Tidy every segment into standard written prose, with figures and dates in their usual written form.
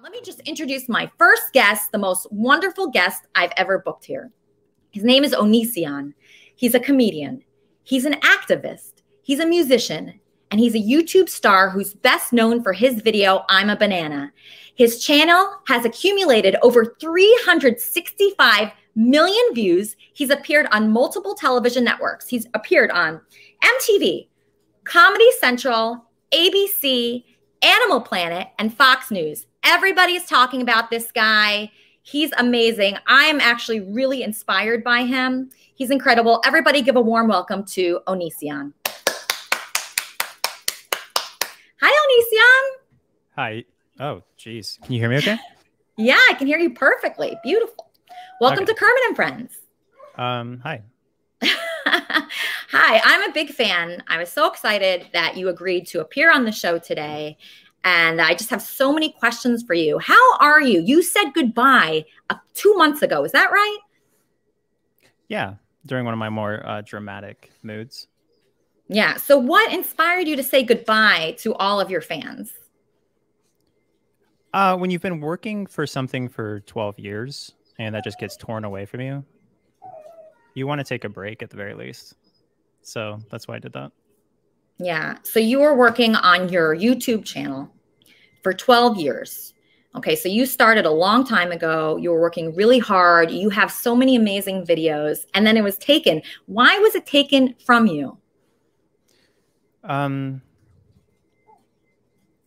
Let me just introduce my first guest, the most wonderful guest I've ever booked here. His name is Onision. He's a comedian. He's an activist. He's a musician. And he's a YouTube star who's best known for his video, I'm a Banana. His channel has accumulated over 365 million views. He's appeared on multiple television networks. He's appeared on MTV, Comedy Central, ABC, Animal Planet, and Fox News. Everybody's talking about this guy. He's amazing. I'm actually really inspired by him. He's incredible. Everybody give a warm welcome to Onision. Hi, Onision. Hi. Oh, geez. Can you hear me okay? Yeah, I can hear you perfectly. Beautiful. Welcome to Kermit and Friends. Hi. Hi, I'm a big fan. I was so excited that you agreed to appear on the show today. And I just have so many questions for you. How are you? You said goodbye 2 months ago. Is that right? Yeah, during one of my more dramatic moods. Yeah. So what inspired you to say goodbye to all of your fans? When you've been working for something for 12 years and that just gets torn away from you, you want to take a break at the very least. So that's why I did that. Yeah. So you were working on your YouTube channel for 12 years. Okay. So you started a long time ago. You were working really hard. You have so many amazing videos, and then it was taken. Why was it taken from you?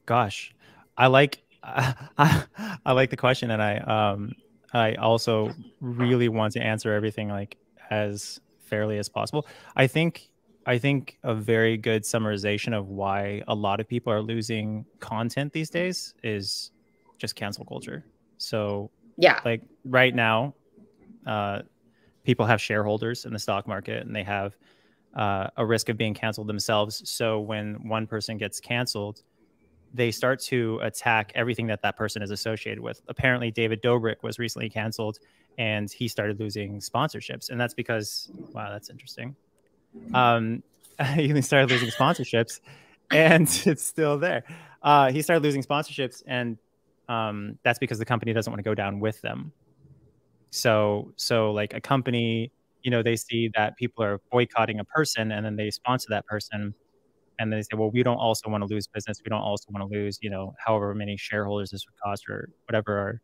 Gosh, I like the question, and I also really want to answer everything like as fairly as possible. I think a very good summarization of why a lot of people are losing content these days is just cancel culture. So yeah, like right now, people have shareholders in the stock market, and they have a risk of being canceled themselves. So when one person gets canceled, they start to attack everything that that person is associated with. Apparently, David Dobrik was recently canceled, and he started losing sponsorships. And that's because, wow, that's interesting. He started losing sponsorships, and it's still there. He started losing sponsorships, and that's because the company doesn't want to go down with them. So like a company, you know, they see that people are boycotting a person, and then they sponsor that person. And then they say, well, we don't also want to lose business. We don't also want to lose, you know, however many shareholders this would cost, or whatever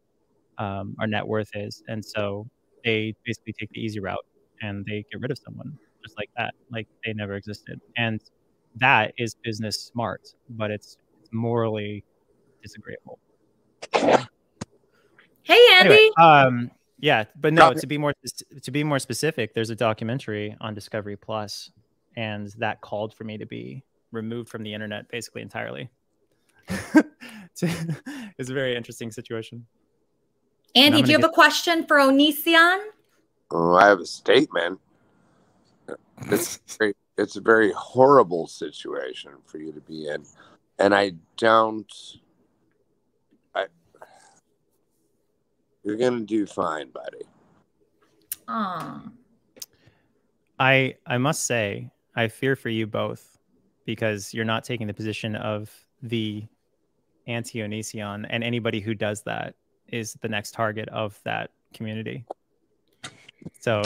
our net worth is. And so they basically take the easy route, and they get rid of someone just like that, like they never existed. And that is business smart, but it's morally disagreeable. Hey, Andy. Anyway, yeah, but no, to be more specific, there's a documentary on Discovery Plus, and that called for me to be removed from the internet basically entirely. It's a very interesting situation. Andy, do you have a question for Onision? Oh, I have a statement. It's a very horrible situation for you to be in, and you're gonna do fine, buddy. I must say, I fear for you both, because you're not taking the position of the anti-Onision, and anybody who does that is the next target of that community. So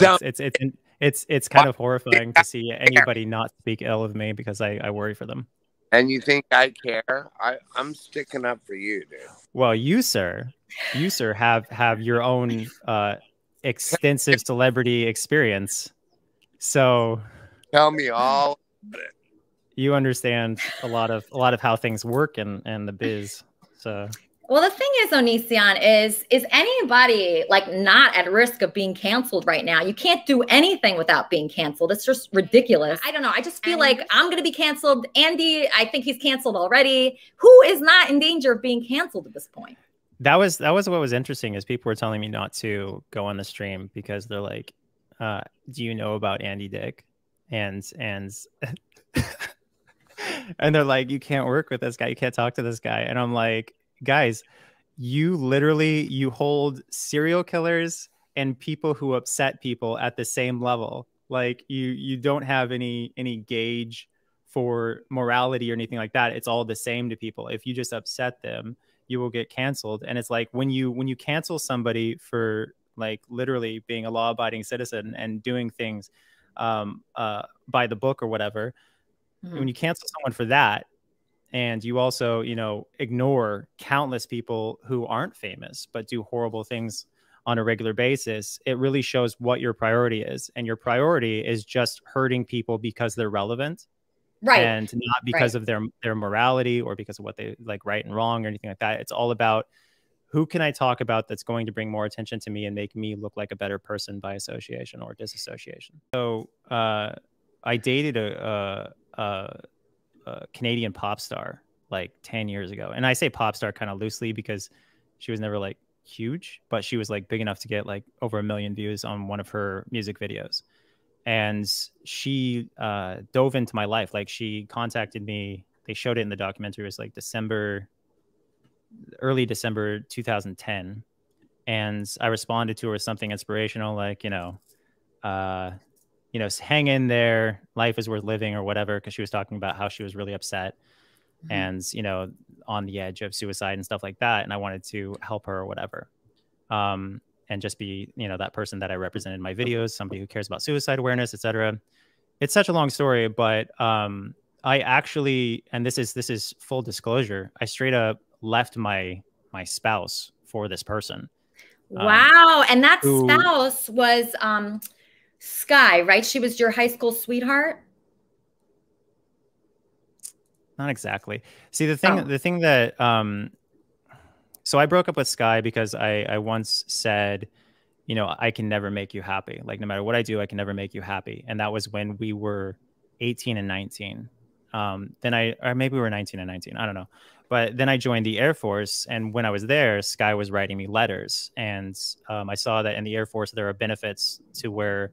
it's kind of horrifying to see anybody not speak ill of me, because I worry for them. And you think I care? I'm sticking up for you, dude. Well, you sir have your own extensive celebrity experience. So tell me all about it. You understand a lot of how things work in the biz. So well, the thing is, Onision, is anybody like not at risk of being canceled right now? You can't do anything without being canceled. It's just ridiculous. I don't know. I just feel like I'm going to be canceled. Andy, I think he's canceled already. Who is not in danger of being canceled at this point? That was what was interesting, is people were telling me not to go on the stream because they're like, do you know about Andy Dick? And and they're like, you can't work with this guy. You can't talk to this guy. And I'm like, guys, you hold serial killers and people who upset people at the same level. Like you don't have any gauge for morality or anything like that. It's all the same to people. If you just upset them, you will get canceled. And it's like when you cancel somebody for like literally being a law-abiding citizen and doing things by the book or whatever, when you cancel someone for that, and you also, you know, ignore countless people who aren't famous but do horrible things on a regular basis, it really shows what your priority is. And your priority is just hurting people because they're relevant, Right. And not because of their morality or because of what they like right and wrong or anything like that. It's all about who can I talk about that's going to bring more attention to me and make me look like a better person by association or disassociation. So I dated a Canadian pop star like 10 years ago. And I say pop star kind of loosely because she was never like huge, but she was like big enough to get like over 1 million views on one of her music videos. And she dove into my life. Like she contacted me. They showed it in the documentary. It was like early December 2010. And I responded to her with something inspirational, like, hang in there. Life is worth living or whatever. Cause she was talking about how she was really upset and, on the edge of suicide and stuff like that. And I wanted to help her or whatever. And just be, that person that I represented in my videos, somebody who cares about suicide awareness, etc. It's such a long story, but I actually, and this is full disclosure, I straight up left my spouse for this person. Wow. And that spouse was Sky, right? She was your high school sweetheart? Not exactly. See, the thing that so I broke up with Sky because I once said, I can never make you happy. Like no matter what I do, I can never make you happy. And that was when we were 18 and 19. Or maybe we were 19 and 19. I don't know. But then I joined the Air Force. And when I was there, Sky was writing me letters. And I saw that in the Air Force, there are benefits to where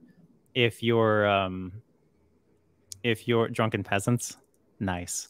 if you're drunken peasants, nice.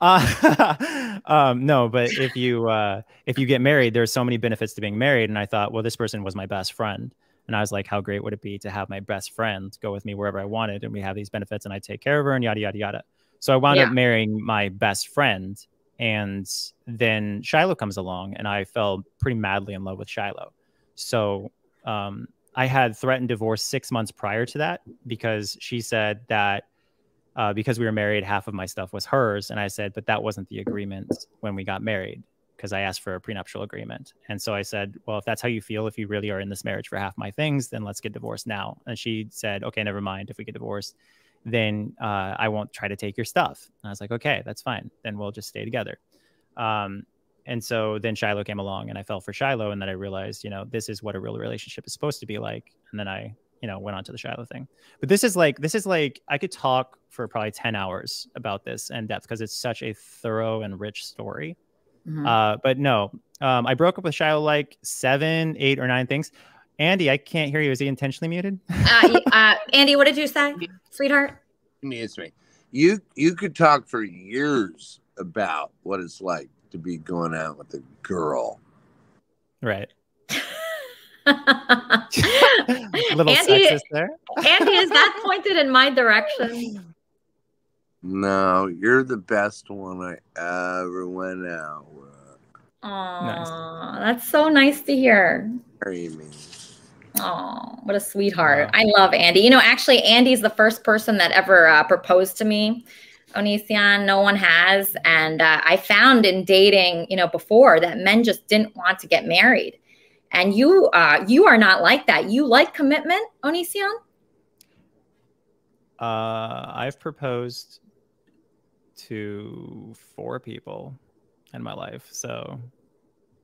No, but if you get married, there's so many benefits to being married. And I thought, well, this person was my best friend. And I was like, how great would it be to have my best friend go with me wherever I wanted? And we have these benefits and I take care of her and yada, yada, yada. So I wound up marrying my best friend. And then Shiloh comes along and I fell pretty madly in love with Shiloh. So I had threatened divorce 6 months prior to that because she said that because we were married, half of my stuff was hers. And I said, but that wasn't the agreement when we got married, because I asked for a prenuptial agreement. And so I said, well, if that's how you feel, if you really are in this marriage for half my things, then let's get divorced now. And she said, okay, never mind. If we get divorced, then I won't try to take your stuff. And I was like, okay, that's fine. Then we'll just stay together. And so then Shiloh came along and I fell for Shiloh. And then I realized, this is what a real relationship is supposed to be like. And then I went on to the Shiloh thing. But this is like, I could talk for probably 10 hours about this in depth because it's such a thorough and rich story. But no, I broke up with Shiloh like 7, 8, or 9 things. Andy, I can't hear you. Is he intentionally muted? Andy, what did you say, sweetheart? It's me. You could talk for years about what it's like to be going out with a girl. Right. Little Andy, sexist there. Andy, is that pointed in my direction? No, you're the best one I ever went out with. Aw, Nice. that's so nice to hear. Marry me. Oh, what a sweetheart. Wow. I love Andy. Actually, Andy's the first person that ever proposed to me. Onision, no one has. And I found in dating, before that men just didn't want to get married. And you are not like that. You like commitment, Onision? I've proposed to 4 people in my life, so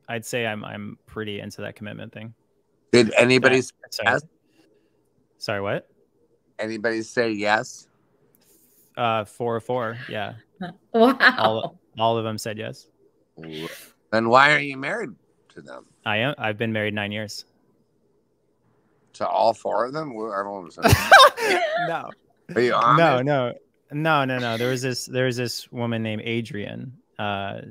I'd say I'm pretty into that commitment thing. Did anybody say yes? Sorry, what? Anybody say yes? 4 of 4, yeah. Wow. All of them said yes. Then why are you married to them? I've been married 9 years. To all 4 of them? I don't understand. No. Are you honest? No. There was this woman named Adrian.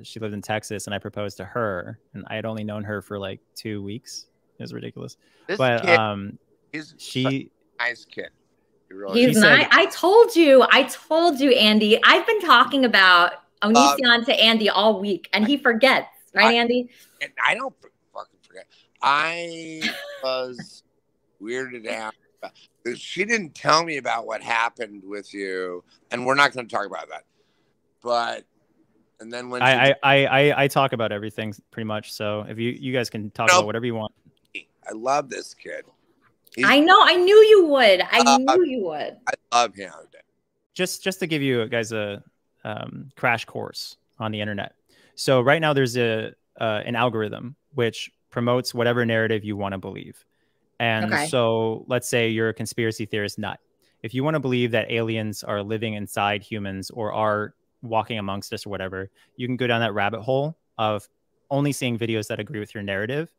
She lived in Texas, and I proposed to her, and I had only known her for like 2 weeks. It was ridiculous. This but kid, he's she a nice kid. He's nice. I told you, Andy. I've been talking about Onision to Andy all week, and he forgets. Right, Andy? And I don't fucking forget. I was weirded out. She didn't tell me about what happened with you, and we're not going to talk about that. But and then when I talk about everything pretty much. So if you guys can talk about whatever you want. I love this kid. I know. I knew you would. I knew you would. I love him. Just to give you guys a crash course on the internet. So right now there's an algorithm which promotes whatever narrative you want to believe. And so let's say you're a conspiracy theorist nut. If you want to believe that aliens are living inside humans or are walking amongst us or whatever, you can go down that rabbit hole of only seeing videos that agree with your narrative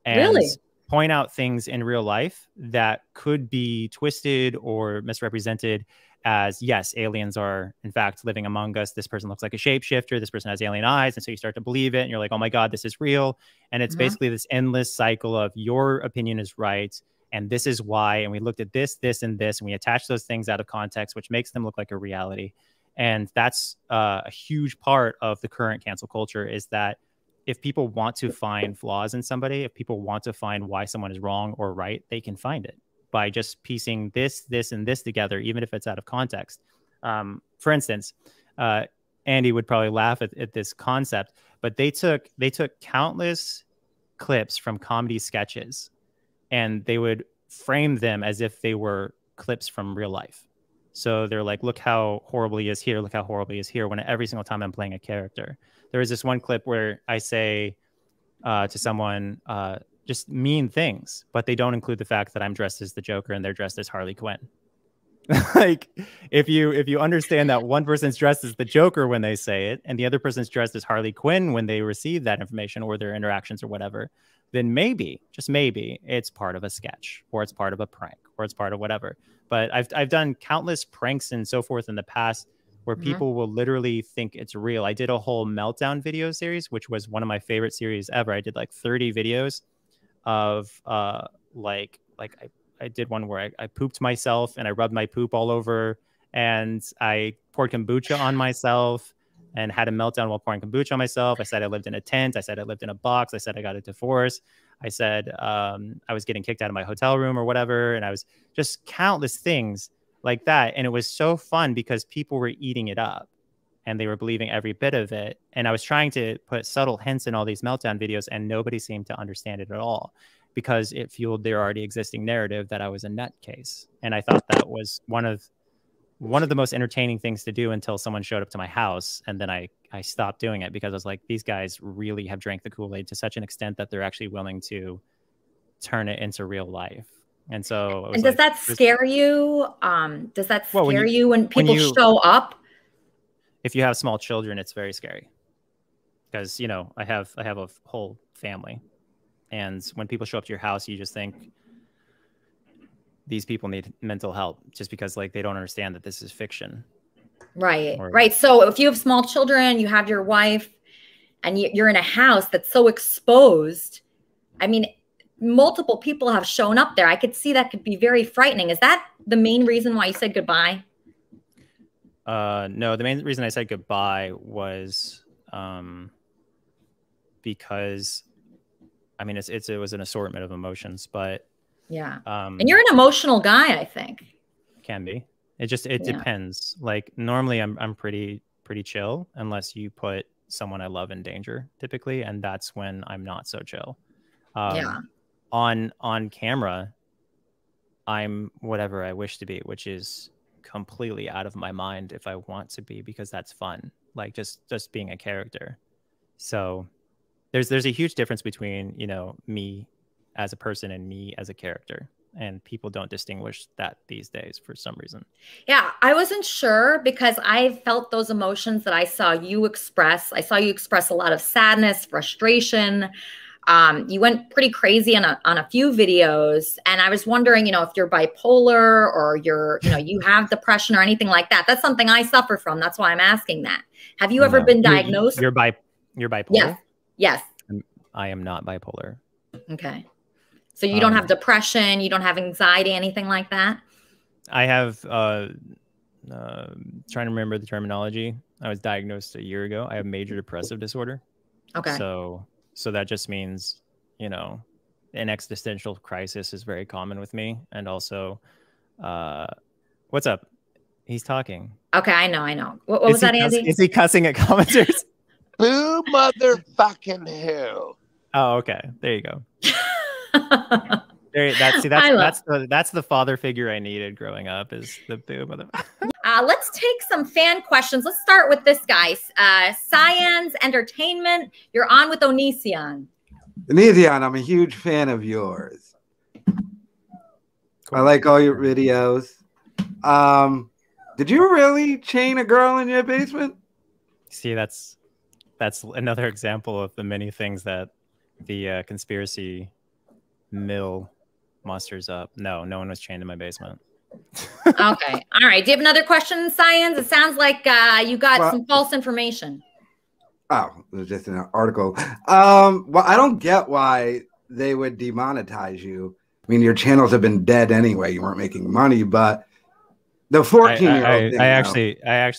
and point out things in real life that could be twisted or misrepresented as, yes, aliens are in fact living among us. This person looks like a shapeshifter. This person has alien eyes. And so you start to believe it and you're like, oh my God, this is real. And it's basically this endless cycle of your opinion is right. And this is why. And we looked at this, this, and this, and we attach those things out of context, which makes them look like a reality. And that's a huge part of the current cancel culture, is that if people want to find flaws in somebody, if people want to find why someone is wrong or right, they can find it by just piecing this, this, and this together, even if it's out of context. For instance, Andy would probably laugh at this concept, but they took countless clips from comedy sketches and they would frame them as if they were clips from real life. So they're like, look how horrible he is here. Look how horrible he is here. When every single time I'm playing a character, there was this one clip where I say to someone, just mean things, but they don't include the fact that I'm dressed as the Joker and they're dressed as Harley Quinn. Like if you understand that one person's dressed as the Joker when they say it and the other person's dressed as Harley Quinn when they receive that information or their interactions or whatever, then maybe, just maybe, it's part of a sketch or it's part of a prank or it's part of whatever. But I've done countless pranks and so forth in the past where people will literally think it's real. I did a whole meltdown video series, which was one of my favorite series ever. I did like 30 videos of I did one where I pooped myself and I rubbed my poop all over and I poured kombucha on myself and had a meltdown while pouring kombucha on myself. I said I lived in a tent. I said I lived in a box. I said I got a divorce. I said I was getting kicked out of my hotel room or whatever. And I was just countless things like that. And it was so fun because people were eating it up and they were believing every bit of it. And I was trying to put subtle hints in all these meltdown videos and nobody seemed to understand it at all because it fueled their already existing narrative that I was a nutcase. And I thought that was one of the most entertaining things to do until someone showed up to my house. And then I stopped doing it because I was like, these guys really have drank the Kool-Aid to such an extent that they're actually willing to turn it into real life. And so, and does that scare you? Does that scare you when people show up? If you have small children, it's very scary because, you know, I have a whole family. And when people show up to your house, you just think these people need mental help just because like they don't understand that this is fiction. Right. Right. So if you have small children, you have your wife and you're in a house that's so exposed. I mean, multiple people have shown up there. I could see that could be very frightening. Is that the main reason why you said goodbye? No, the main reason I said goodbye was because I mean, it was an assortment of emotions, but yeah. And you're an emotional guy, I think. Can be. It depends. Like normally I'm pretty chill unless you put someone I love in danger typically. And that's when I'm not so chill. On camera, I'm whatever I wish to be, which is completely out of my mind if I want to be, because that's fun. Like just being a character. So there's a huge difference between, you know, me as a person and me as a character. And people don't distinguish that these days for some reason. Yeah, I wasn't sure because I felt those emotions that I saw you express. I saw you express a lot of sadness, frustration. You went pretty crazy on a few videos. And I was wondering, you know, if you're bipolar or you have depression or anything like that. That's something I suffer from. That's why I'm asking that. Have you ever been diagnosed? You're bipolar? Yes. Yes. I am not bipolar. Okay. So you don't have depression, you don't have anxiety, anything like that? I have, trying to remember the terminology. I was diagnosed a year ago. I have major depressive disorder. Okay. So that just means, you know, an existential crisis is very common with me. And also, what's up? He's talking. Okay, I know. What was that, Andy? Is he cussing at commenters? Who motherfucking who? Oh, okay. There you go. That's the father figure I needed growing up, is the boo motherfucker. Let's take some fan questions. Let's start with this guy. Science Entertainment. You're on with Onision. Onision, I'm a huge fan of yours. Cool. I like all your videos. Did you really chain a girl in your basement? See, that's another example of the many things that the conspiracy mill musters up. No one was chained in my basement. Okay. All right. Do you have another question, Science? It sounds like you got some false information. Oh, it was just an article. Well, I don't get why they would demonetize you. I mean, your channels have been dead anyway. You weren't making money, but the 14-year-old I actually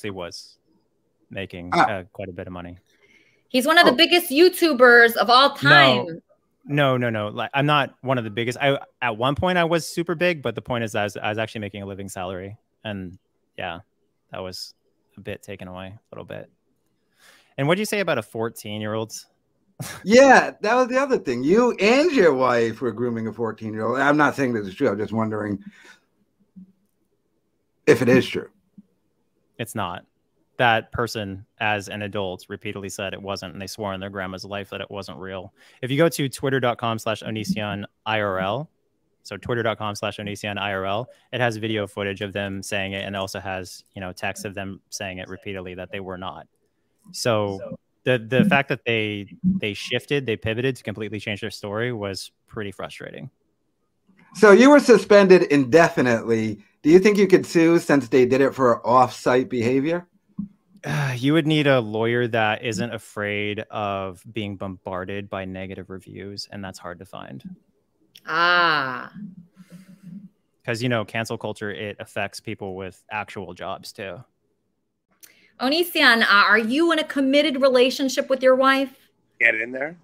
was making quite a bit of money. He's one of the biggest YouTubers of all time. No. Like, I'm not one of the biggest. At one point I was super big, but the point is I was actually making a living salary, and yeah, that was a bit taken away, a little bit. And what do you say about a 14-year-old? Yeah, that was the other thing. You and your wife were grooming a 14-year-old. I'm not saying this is true. I'm just wondering if it is true. It's not. That person, as an adult, repeatedly said it wasn't, and they swore on their grandma's life that it wasn't real. If you go to twitter.com/OnisionIRL, so twitter.com/OnisionIRL, it has video footage of them saying it, and it also has, you know, text of them saying it repeatedly that they were not. So the fact that they shifted, they pivoted to completely change their story was pretty frustrating. So you were suspended indefinitely. Do you think you could sue since they did it for off-site behavior? You would need a lawyer that isn't afraid of being bombarded by negative reviews, and that's hard to find. Because, you know, cancel culture, it affects people with actual jobs too. Onision, are you in a committed relationship with your wife? Get in there.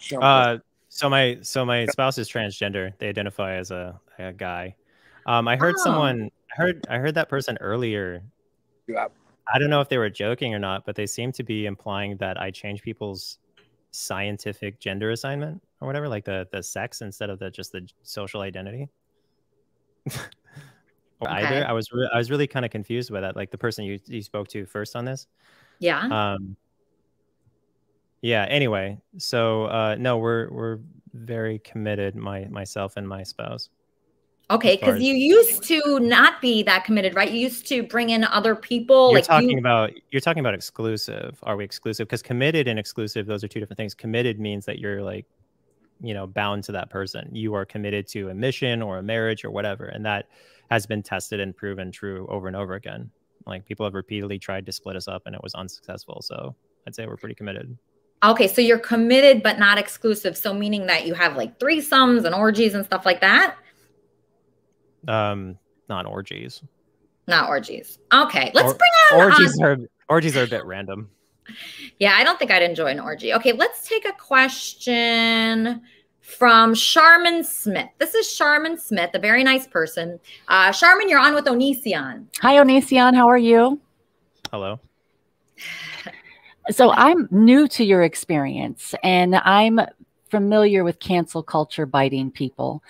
So my spouse is transgender. They identify as a guy. I heard I heard that person earlier. Yeah. I don't know if they were joking or not, but they seem to be implying that I change people's scientific gender assignment or whatever, like the sex instead of just the social identity. Or okay. Either. I was really kind of confused by that. Like the person you spoke to first on this. Yeah. Yeah. Anyway, so no, we're very committed, myself and my spouse. Okay, because you used to not be that committed, right? You used to bring in other people. You're talking about exclusive. Are we exclusive? Because committed and exclusive, those are two different things. Committed means that you're like, you know, bound to that person. You are committed to a mission or a marriage or whatever, and that has been tested and proven true over and over again. Like people have repeatedly tried to split us up, and it was unsuccessful. So I'd say we're pretty committed. Okay, so you're committed but not exclusive. So meaning that you have like threesomes and orgies and stuff like that. Not orgies. Not orgies. Okay, let's bring on orgies are a bit random. Yeah, I don't think I'd enjoy an orgy. Okay, let's take a question from Charmin Smith. This is Charmin Smith, a very nice person. Charmin, you're on with Onision. Hi, Onision. How are you? Hello. So I'm new to your experience, and I'm familiar with cancel culture biting people.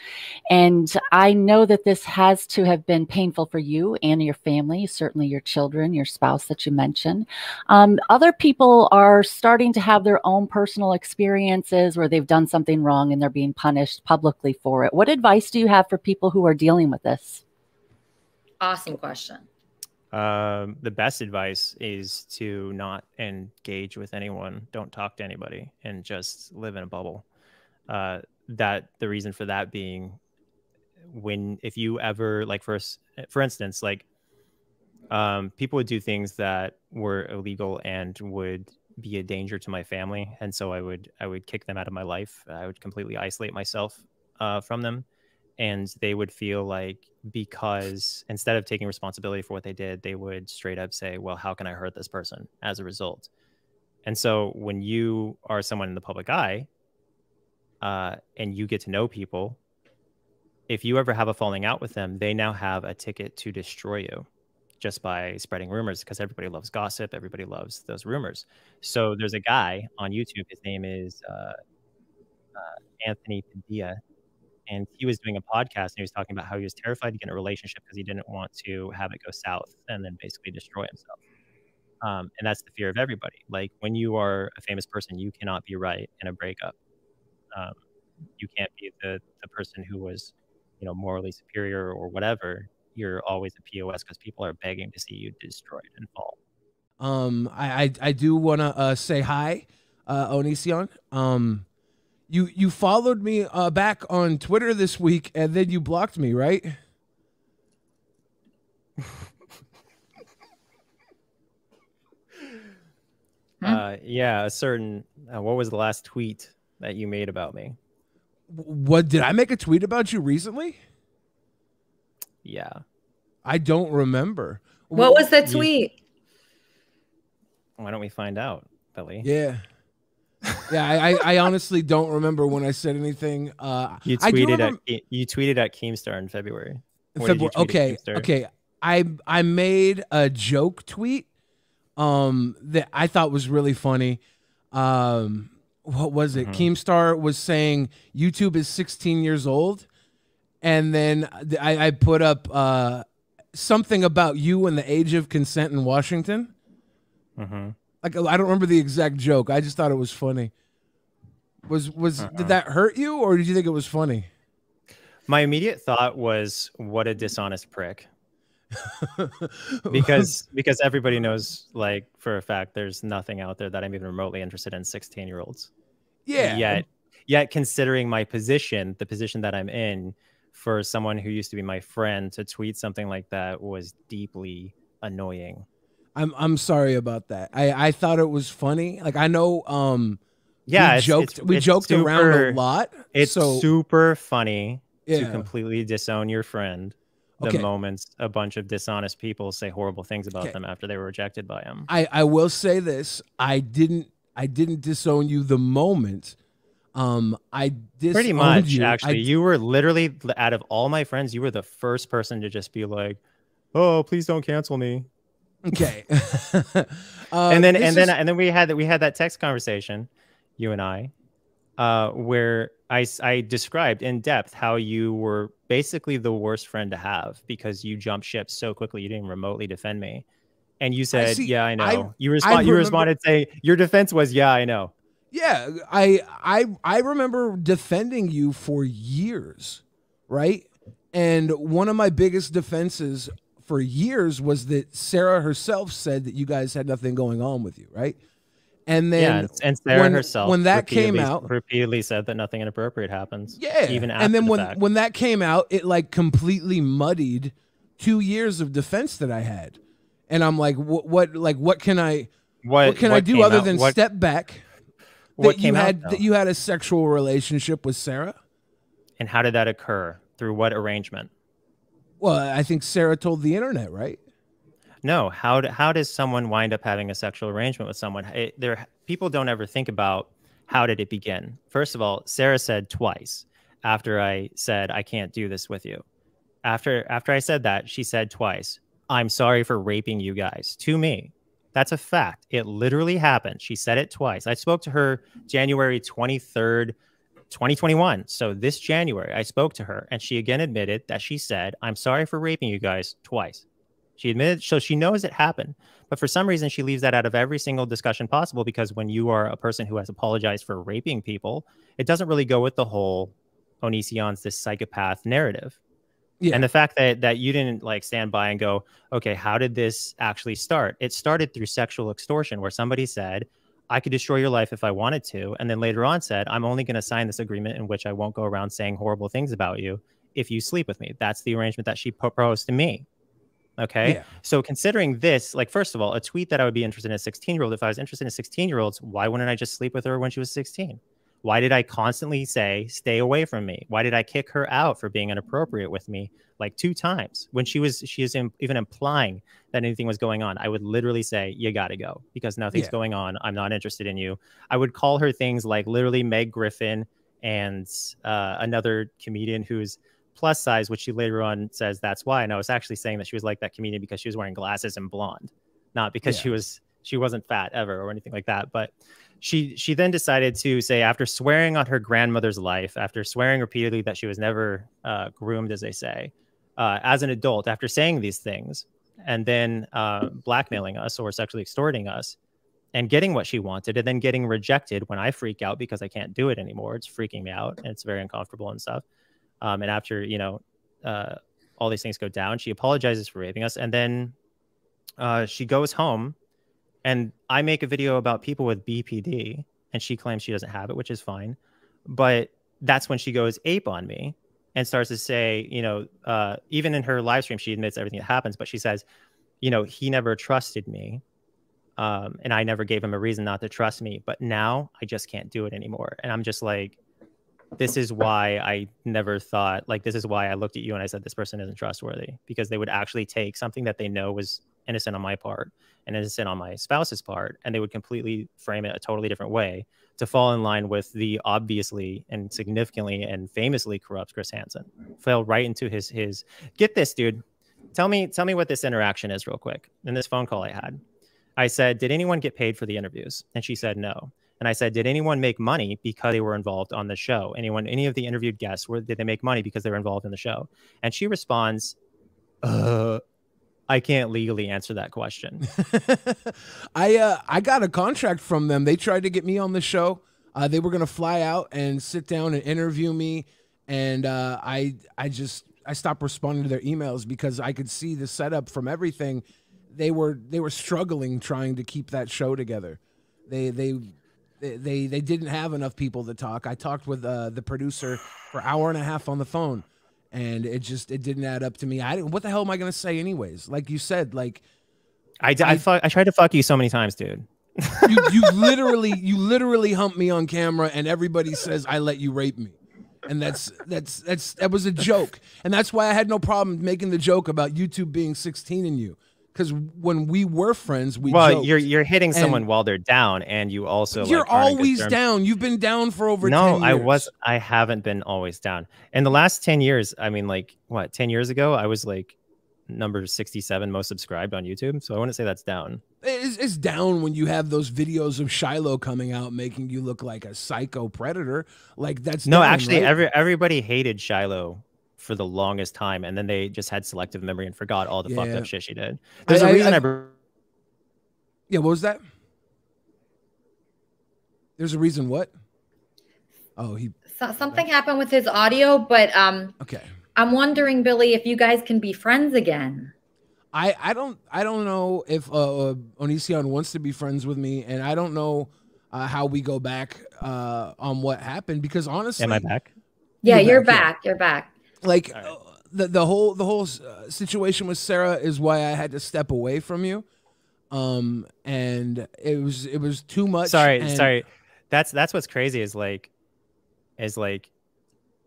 And I know that this has to have been painful for you and your family, certainly your children, your spouse that you mentioned. Other people are starting to have their own personal experiences where they've done something wrong and they're being punished publicly for it. What advice do you have for people who are dealing with this? Awesome question. The best advice is to not engage with anyone. Don't talk to anybody and just live in a bubble. That the reason for that being if you ever, like, for instance, like, people would do things that were illegal and would be a danger to my family. And so I would kick them out of my life. I would completely isolate myself, from them. And they would feel like, because instead of taking responsibility for what they did, they would straight up say, well, how can I hurt this person as a result? And so when you are someone in the public eye, and you get to know people, if you ever have a falling out with them, they now have a ticket to destroy you just by spreading rumors, because everybody loves gossip. Everybody loves those rumors. So there's a guy on YouTube. His name is Anthony Padilla. And he was doing a podcast, and he was talking about how he was terrified to get in a relationship because he didn't want to have it go south and then basically destroy himself. And that's the fear of everybody. Like, when you are a famous person, you cannot be right in a breakup. You can't be the person who was, morally superior or whatever. You're always a POS because people are begging to see you destroyed and fall. I do want to say hi, Onision. You followed me back on Twitter this week, and then you blocked me, right? Yeah, a certain. What was the last tweet that you made about me? What, did I make a tweet about you recently? Yeah, I don't remember. What was the tweet? Why don't we find out, Billy? Yeah. Yeah, I honestly don't remember when I said anything. You tweeted at Keemstar in February. Okay. I made a joke tweet that I thought was really funny. What was it? Keemstar was saying YouTube is 16 years old, and then I put up something about you and the age of consent in Washington. Like, I don't remember the exact joke. I just thought it was funny. Did that hurt you, or did you think it was funny? My immediate thought was, what a dishonest prick. because everybody knows, like, for a fact, there's nothing out there that I'm even remotely interested in 16-year-olds. Yeah. Yet considering my position, the position that I'm in, for someone who used to be my friend to tweet something like that was deeply annoying. I'm sorry about that. I thought it was funny. Like, I know we joked around a lot. It's super funny to completely disown your friend the moment a bunch of dishonest people say horrible things about them after they were rejected by him. I will say this. I didn't disown you the moment. I disowned pretty much you. Actually, you were literally, out of all my friends, you were the first person to just be like, "Oh, please don't cancel me." Okay. And then we had that text conversation, you and I, where I described in depth how you were basically the worst friend to have because you jumped ship so quickly. You didn't remotely defend me. And you said, "Yeah, I know." You responded saying your defense was, "Yeah, I know." Yeah, I remember defending you for years, right? And one of my biggest defenses for years was that Sarah herself said that you guys had nothing going on with you, right? And then and Sarah herself, when that came out, repeatedly said that nothing inappropriate happens. Yeah, even after and then the fact. when that came out, it like completely muddied 2 years of defense that I had, and I'm like, what can I do other than step back? That you had a sexual relationship with Sarah. And how did that occur? Through what arrangement? Well, I think Sarah told the internet, right? No. How does someone wind up having a sexual arrangement with someone? People don't ever think about how did it begin. First of all, Sarah said twice after I said I can't do this with you. After I said that, she said twice, "I'm sorry for raping you guys," to me. That's a fact. It literally happened. She said it twice. I spoke to her January 23rd, 2021. So this January, I spoke to her, and she again admitted that she said, "I'm sorry for raping you guys," twice. She admitted, so she knows it happened. But for some reason, she leaves that out of every single discussion possible, because when you are a person who has apologized for raping people, it doesn't really go with the whole Onision's this psychopath narrative. Yeah. And the fact that you didn't like stand by and go, okay, how did this actually start? It started through sexual extortion, where somebody said, "I could destroy your life if I wanted to." And then later on said, "I'm only going to sign this agreement in which I won't go around saying horrible things about you if you sleep with me." That's the arrangement that she proposed to me. Okay. Yeah. So considering this, like, first of all, a tweet that I would be interested in a 16-year-old, if I was interested in 16-year-olds, why wouldn't I just sleep with her when she was 16? Why did I constantly say, stay away from me? Why did I kick her out for being inappropriate with me like 2 times when she is even implying that anything was going on? I would literally say, you got to go because nothing's going on. I'm not interested in you. I would call her things like literally Meg Griffin and another comedian who's plus size, which she later on says that's why. And I was actually saying that she was like that comedian because she was wearing glasses and blonde, not because she wasn't fat ever or anything like that. But she then decided to say, after swearing on her grandmother's life, after swearing repeatedly that she was never groomed, as they say, as an adult, after saying these things and then blackmailing us or sexually extorting us and getting what she wanted and then getting rejected when I freak out because I can't do it anymore. It's freaking me out and it's very uncomfortable and stuff. And after, all these things go down, she apologizes for raping us. And then she goes home and I make a video about people with BPD and she claims she doesn't have it, which is fine. But that's when she goes ape on me and starts to say, even in her live stream, she admits everything that happens, but she says, he never trusted me. And I never gave him a reason not to trust me. But now I just can't do it anymore. And I'm just like, this is why I never thought, like, this is why I looked at you and I said, this person isn't trustworthy, because they would actually take something that they know was innocent on my part and innocent on my spouse's part, and they would completely frame it a totally different way to fall in line with the obviously and significantly and famously corrupt Chris Hansen. Fell right into his get this, dude. Tell me what this interaction is real quick. In this phone call I had, I said, did anyone get paid for the interviews? And she said no. And I said, did anyone make money because they were involved on the show? Any of the interviewed guests, did they make money because they were involved in the show? And she responds, I can't legally answer that question. I got a contract from them. They tried to get me on the show. They were going to fly out and sit down and interview me. And I stopped responding to their emails because I could see the setup from everything. They were struggling trying to keep that show together. They didn't have enough people to talk. I talked with the producer for an hour and a half on the phone, and it didn't add up to me. What the hell am I going to say anyways? Like you said, like I tried to fuck you so many times, dude. you literally humped me on camera, and everybody says I let you rape me, and that was a joke, and that's why I had no problem making the joke about YouTube being 16 in you. Because when we were friends, we joked. You're hitting someone while they're down, and you also you're always down. You've been down for over 10 years. I haven't been always down. In the last 10 years, I mean, 10 years ago, I was like number 67 most subscribed on YouTube. So I wouldn't say that's down. It's down when you have those videos of Shiloh coming out making you look like a psycho predator. Like that's no, down, actually, right? everybody hated Shiloh for the longest time, and then they just had selective memory and forgot all the fucked up shit she did. There's a reason what was there's a reason what? Oh, something happened with his audio, but okay. I'm wondering, Billy, if you guys can be friends again. I don't know if Onision wants to be friends with me, and I don't know how we go back on what happened, because honestly, am I back? Yeah, you're back. You're back. Like the whole situation with Sarah is why I had to step away from you, and it was too much. Sorry. That's what's crazy is like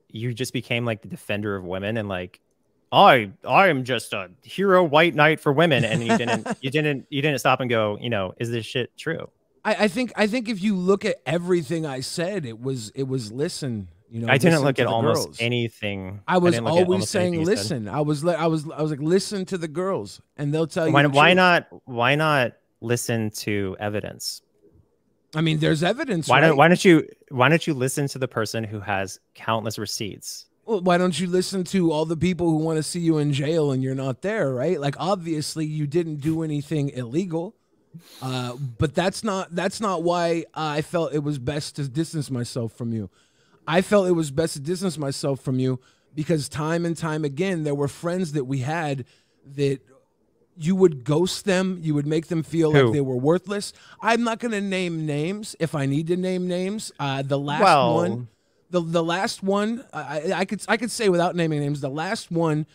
you just became like the defender of women, and like I'm just a hero white knight for women, and you didn't stop and go, is this shit true? I think if you look at everything I said, it was listen. I didn't look at almost anything. I was always saying listen. I was like listen to the girls, and they'll tell you. Why not listen to evidence? I mean, there's evidence. Why don't you listen to the person who has countless receipts? Well, why don't you listen to all the people who want to see you in jail and you're not there, right? Like obviously you didn't do anything illegal. But that's not why I felt it was best to distance myself from you. I felt it was best to distance myself from you because time and time again, there were friends that we had that you would ghost them. You would make them feel like they were worthless. I'm not going to name names if I need to name names. The last one, I could say without naming names, the last one,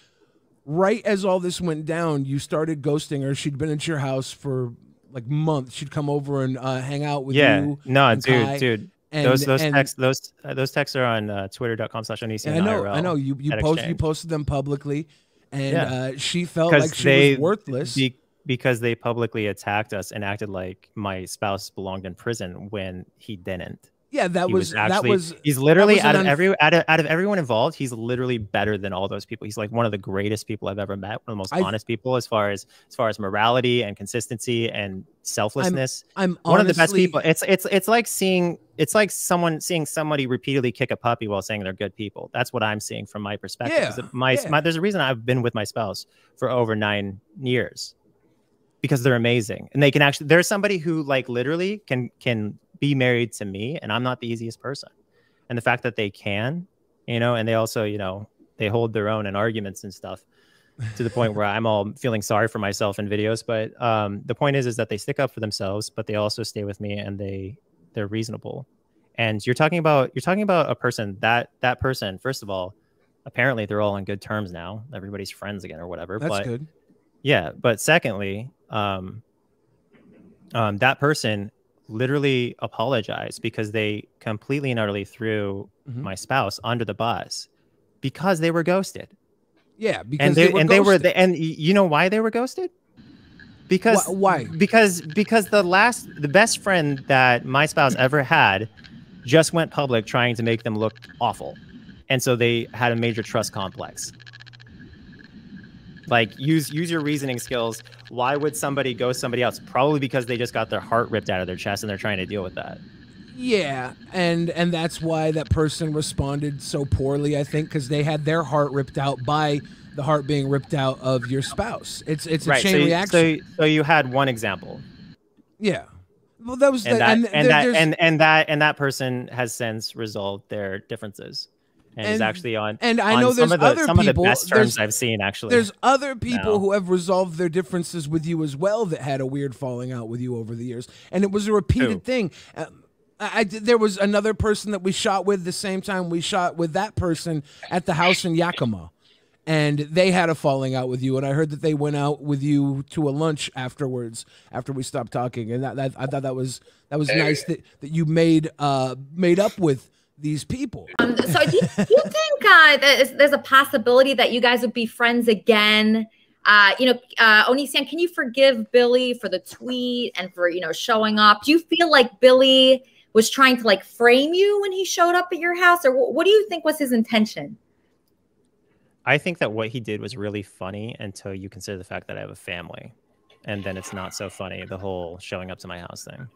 right as all this went down, you started ghosting her. She'd been at your house for like months. She'd come over and hang out with you. No, dude. And those texts are on twitter.com/Onision. I know you posted them publicly, and she felt like she was worthless because they publicly attacked us and acted like my spouse belonged in prison when he didn't. Yeah, he's literally out of everyone involved, he's literally better than all those people. He's like one of the greatest people I've ever met, one of the most honest people as far as morality and consistency and selflessness. I'm one of the best people. It's like seeing somebody repeatedly kick a puppy while saying they're good people. That's what I'm seeing from my perspective. Yeah, there's a reason I've been with my spouse for over 9 years, because they're amazing and they can actually. There's somebody who like literally can be married to me, and I'm not the easiest person. And the fact that they can, and they also, they hold their own in arguments and stuff, to the point where I'm all feeling sorry for myself in videos. But the point is that they stick up for themselves, but they also stay with me, and they're reasonable. And you're talking about a person that person, first of all, apparently they're all on good terms now. Everybody's friends again or whatever. That's good. Yeah. But secondly, that person literally apologized because they completely and utterly threw my spouse under the bus because they were ghosted. Yeah, because they were and you know why they were ghosted? Because why? Because the best friend that my spouse ever had just went public trying to make them look awful, and so they had a major trust complex. Like, use your reasoning skills. Why would somebody ghost somebody else? Probably because they just got their heart ripped out of their chest and they're trying to deal with that. Yeah, and that's why that person responded so poorly, I think, because they had their heart ripped out by the heart being ripped out of your spouse. It's a chain reaction. So you had one example. Yeah. Well, that was that person has since resolved their differences. And is actually on. And I know there's other people. Some of the best terms I've seen, actually. There's other people who have resolved their differences with you as well that had a weird falling out with you over the years, and it was a repeated thing. There was another person that we shot with the same time we shot with that person at the house in Yakima, and they had a falling out with you. And I heard that they went out with you to a lunch afterwards after we stopped talking, and I thought that was nice that you made up with these people. So do you think there's a possibility that you guys would be friends again? Onision, can you forgive Billy for the tweet and for, showing up? Do you feel like Billy was trying to like frame you when he showed up at your house, or what do you think was his intention? I think that what he did was really funny until you consider the fact that I have a family. And then it's not so funny, the whole showing up to my house thing.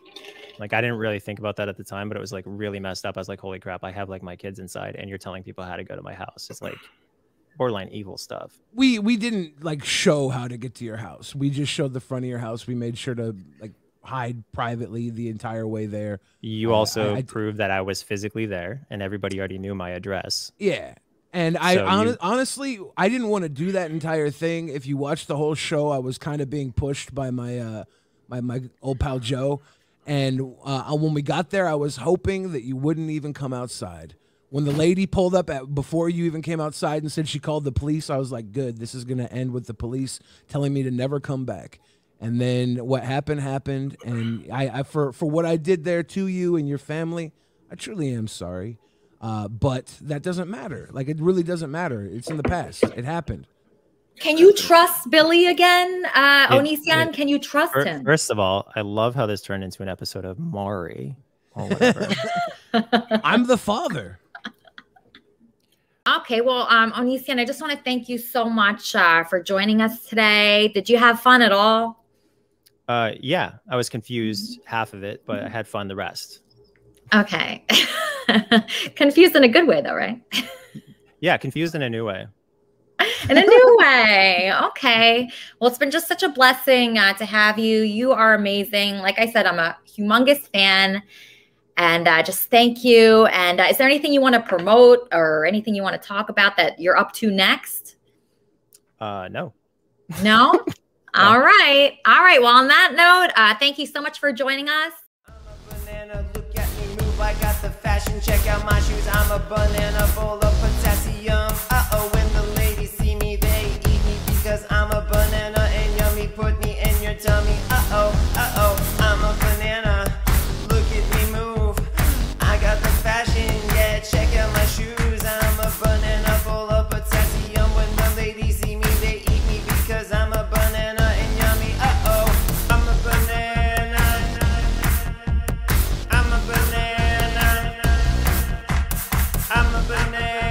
Like, I didn't really think about that at the time, but it was like really messed up. I was like, holy crap, I have like my kids inside and you're telling people how to go to my house. It's like borderline evil stuff. We didn't like show how to get to your house. We just showed the front of your house. We made sure to like hide privately the entire way there. You also proved that I was physically there and everybody already knew my address. Yeah. And honestly, I didn't want to do that entire thing. If you watch the whole show, I was kind of being pushed by my my old pal Joe. And when we got there, I was hoping that you wouldn't even come outside. When the lady pulled up before you even came outside and said she called the police, I was like, good, this is going to end with the police telling me to never come back. And then what happened. And I for what I did there to you and your family, I truly am sorry. But that doesn't matter. Like, it really doesn't matter. It's in the past. It happened. Can you trust Billy again, Onision? Can you trust him? First of all, I love how this turned into an episode of Maury or whatever. I'm the father. Okay, well, Onision, I just want to thank you so much for joining us today. Did you have fun at all? Yeah, I was confused half of it, but I had fun the rest. Okay. Confused in a good way, though, right? Yeah, confused in a new way. In a new way. Okay. Well, it's been just such a blessing to have you. You are amazing. Like I said, I'm a humongous fan. And just thank you. And is there anything you want to promote or anything you want to talk about that you're up to next? No. No? No. All right. All right. Well, on that note, thank you so much for joining us. I got the fashion, check out my shoes. I'm a banana full of potassium. When the ladies see me, they eat me because I'm a banana and yummy. Put me in your tummy. I'm a banana. Look at me move. I got banana.